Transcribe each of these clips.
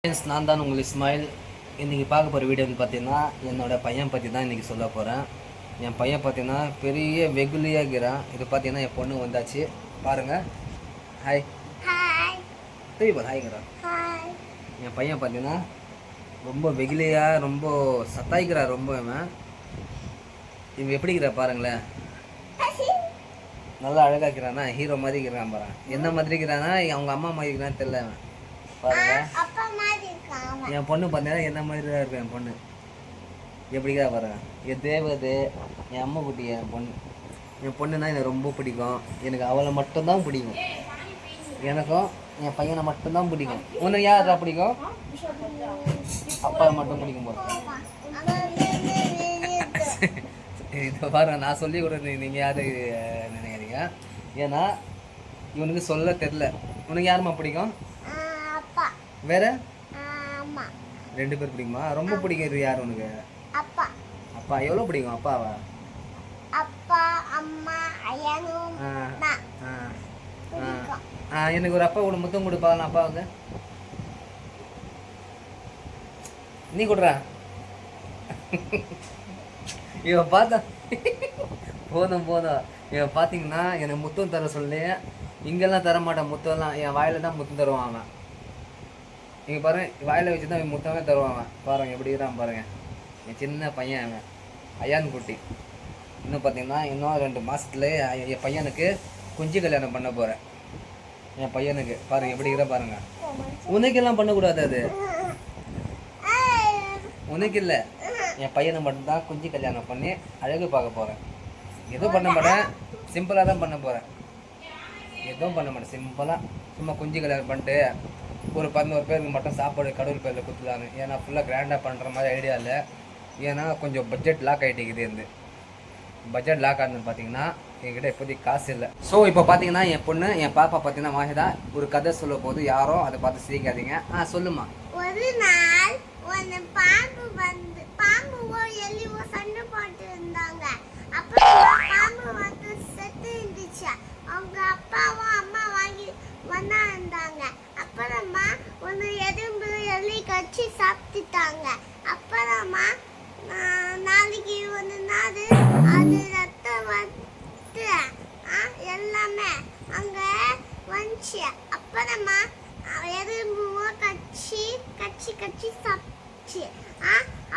Friends, நான் தான் உங்கள் இஸ்மாயில். இன்றைக்கி பார்க்க போகிற வீடியோ வந்து பார்த்தீங்கன்னா என்னோடய பையன் பற்றி தான் இன்றைக்கி சொல்ல போகிறேன். என் பையன் பார்த்தீங்கன்னா பெரிய வெகுலியாக இருக்கிறான். இது பார்த்தீங்கன்னா என் பொண்ணு வந்தாச்சு பாருங்கள். ஹாய் ஹாய்ங்கிறான். என் பையன் பார்த்தீங்கன்னா ரொம்ப வெகுலியாக ரொம்ப சத்தாய்க்கிறான். ரொம்ப இவன் எப்படி இருக்கிறா பாருங்களேன். நல்லா அழகாக்கிறானா, ஹீரோ மாதிரி இருக்கிறான் பாரு. என்ன மாதிரி இருக்கிறானா அவங்க அம்மா மாதிரி இருக்கிறான்னு தெரியல பாருங்க. என் பொண்ணு பார்த்தீங்கன்னா என்ன மாதிரி தான் இருக்கும். என் பொண்ணு எப்படிக்கா பாருங்க. என் தேவது என் அம்மா குட்டி. என் பொண்ணுன்னா எனக்கு ரொம்ப பிடிக்கும். எனக்கு அவளை மட்டும்தான் பிடிக்கும். எனக்கும் என் பையனை மட்டும்தான் பிடிக்கும். உனக்கு யாரா பிடிக்கும்? அப்பா மட்டும் பிடிக்கும் போது. இதை பாருங்க, நான் சொல்லி கொடுத்து நீங்கள் யாரு நினைக்கிறீங்க? ஏன்னா இவனுக்கு சொல்ல தெரில. உனக்கு யாருமா பிடிக்கும்? வேற ரெண்டு பேர் பிடிக்குமா? ரொம்ப பிடிக்கிறது யார் உனக்கு? அப்பா. அப்பா எவ்வளோ பிடிக்கும் அப்பாவா? அப்பா, அம்மா, ஐயனும் எனக்கு ஒரு அப்பா கூட முத்தம் கொடுப்பாங்க அப்பாவுக்கு. நீ கொடுறா. இவன் பார்த்தா போதும். இவன் பார்த்தீங்கன்னா எனக்கு முத்தம் தர சொல்லி இங்கெல்லாம் தர மாட்டான். முத்தம்லாம் என் வாயில தான் முத்தம் தருவான் அவன். இங்கே பாருங்க, வாயில வச்சு தான் முத்தமே தருவாங்க. பாருங்க எப்படி இருக்கிறான் பாருங்க. என் சின்ன பையன் அவன், ஐயான் குட்டி. இன்னும் பார்த்தீங்கன்னா இன்னும் 2 மாதத்துல என் பையனுக்கு குஞ்சு கல்யாணம் பண்ண போகிறேன். என் பையனுக்கு பாருங்க எப்படி இருக்கிற பாருங்க. உனக்கெல்லாம் பண்ணக்கூடாது, அது உனக்கு இல்லை. என் பையனை மட்டும்தான் குஞ்சு கல்யாணம் பண்ணி அழகு பார்க்க போகிறேன். எதுவும் பண்ண மாட்டேன், சிம்பிளாக தான் பண்ண போகிறேன். எதுவும் பண்ண மாட்டேன், சிம்பிளாக சும்மா குஞ்சு கல்யாணம் பண்ணிட்டு ஒரு 11 பேருக்கு மட்டும் சாப்பாடு கடவுள் பேரில் கொடுத்துலான்னு. ஏன்னா ஃபுல்லாக கிராண்டாக பண்ணுற மாதிரி ஐடியா இல்லை. ஏன்னா கொஞ்சம் பட்ஜெட் லாக் ஆகிட்டு இருந்து. பட்ஜெட் லாக் ஆனதுன்னு பார்த்தீங்கன்னா என்கிட்ட இப்போதைக்கு காசு இல்லை. ஸோ இப்போ பார்த்தீங்கன்னா என் பொண்ணு, என் பாப்பா பார்த்தீங்கன்னா மாஹிதா ஒரு கதை சொல்ல போது யாரும் அதை பார்த்து சிரிக்காதீங்க. சொல்லுமா. ஒரு நாள் ஒரு பாம்பு எலிவோ சண்டை போட்டு இருந்தாங்க. அப்புறம் பாம்பு வந்து செத்து இருந்துச்சு. அவங்க அப்பாவும் அம்மா வாங்கி வந்தா இருந்தாங்க. அப்புறமா ஒன்று எறும்பு எலி கட்சி சாப்பிட்டுட்டாங்க. அப்புறமா நாளைக்கு ஒரு நாள் அது ரத்தம் வந்து எல்லாமே அங்கே வந்துச்சு. அப்புறமா எறும்பு கட்சி சாப்பிடுச்சு.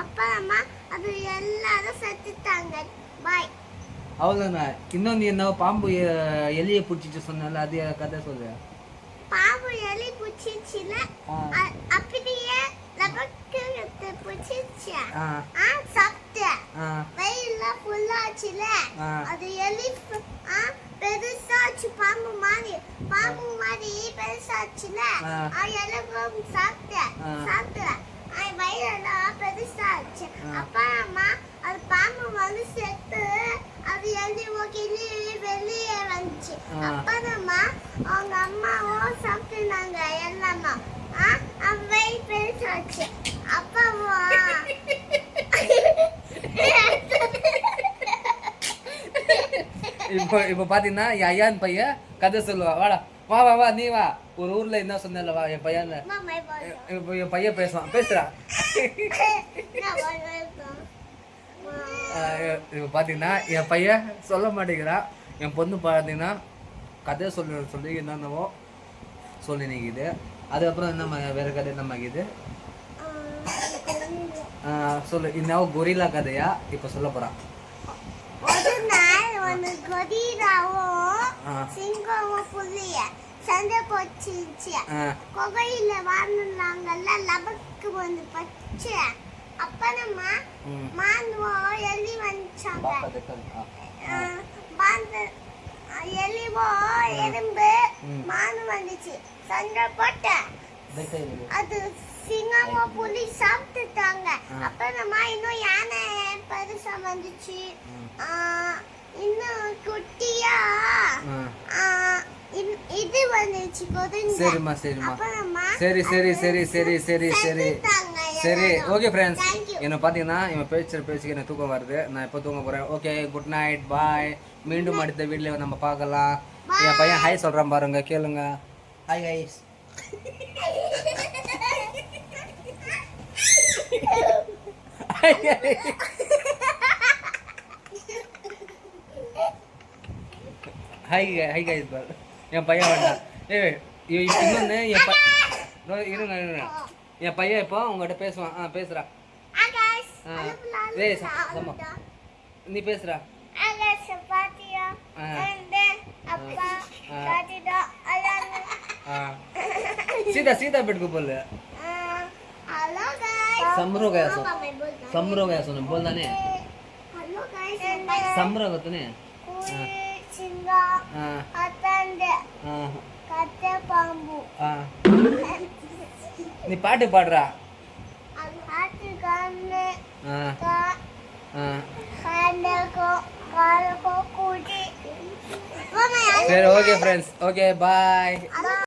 அப்புறமா அது எல்லாரும் செத்துட்டாங்க. பாய். அவ்வளோதானே. இன்னொன்று என்ன, பாம்பு எலியை பிடிச்சிட்டு சொன்னால அது கதை சொல்லு. பாம்பு எலி பிடிச்சிச்சுல, அப்படியே பிடிச்சிச்சு. சாப்பிட்டு வெயில ஃபுல்லாச்சுல, அது எலி பெருசாச்சு. பாம்பு மாதிரி பெருசாச்சுல, எலும்பும் சாப்பிட்டு வயிறெல்லாம் பெருசாச்சு. அப்புறமா அது பாம்பு வந்து செத்து அது கிளி வெளியே வந்துச்சு. அப்புறமா அவங்க அம்மாவும் சாப்பிட்டுனாங்க எல்லாமா. அவை பெருசாச்சு. அப்பாவும் இப்போ பார்த்தீங்கன்னா என் ஐயான் பையன் கதை சொல்லுவா. வாடா வா நீ வா. ஒரு ஊர்ல என்ன சொன்னல, வா என் பையன். இப்போ என் பையன் பேசுறா. இப்போ பார்த்தீங்கன்னா என் பையன் சொல்ல மாட்டேங்கிறான். என் பொண்ணு பார்த்தீங்கன்னா கதை சொல்லி என்னென்னவோ சொல்லி நிற்கிது. அதுக்கப்புறம் என்ன வேற கதை என்ன ஆகிது சொல்லு. இன்னும் கொரில்லா கதையா இப்போ சொல்ல போறான். சிங்கமும் புலிய சண்டை போச்சுச்சு. கொகையில வாழ்ந்தாங்கல்ல, லபக்கு வந்து பச்சு. அப்புறமா மான்வோ எலி வந்துச்சாங்க. எலிவோ எறும்பு மானு வந்துச்சு. சண்டை போட்ட அது சிங்கமோ புலி சாப்பிட்டுட்டாங்க. அப்புறமா இன்னும் யானை பெருசா வந்துச்சு. இன்னும் குட்டியா இது வந்துச்சு. சரிம்மா சரி ஓகே ஃப்ரெண்ட்ஸ். என்ன பார்த்தீங்கன்னா இவன் பேச்சுக்கு எனக்கு தூக்கம் வருது. நான் இப்போ தூங்க போகிறேன். ஓகே, குட் நைட், பாய். மீண்டும் அடுத்த வீடியோவில் நம்ம பார்க்கலாம். என் பையன் ஹாய் சொல்கிறான் பாருங்க, கேளுங்க. Hi guys. ஹை கைஸ் பார் என் பையன் வேண்டாம். இன்னொன்று இருங்க என் பையன் இப்போ உங்கள்கிட்ட பேசுவான். பேசுறா. ஏய் சம்மா நீ பேசுறா. सीधा बेट को बोल हेलो गाइस समरो गया सुन बोल दाने हेलो गाइस समरो गतने चिंगा अतंडे कत्ते पांबू नी पाட்டு பாடுறா पाட்டு गाने का खाने को काल को कूटी சரி ஓகே फ्रेंड्स ஓகே बाय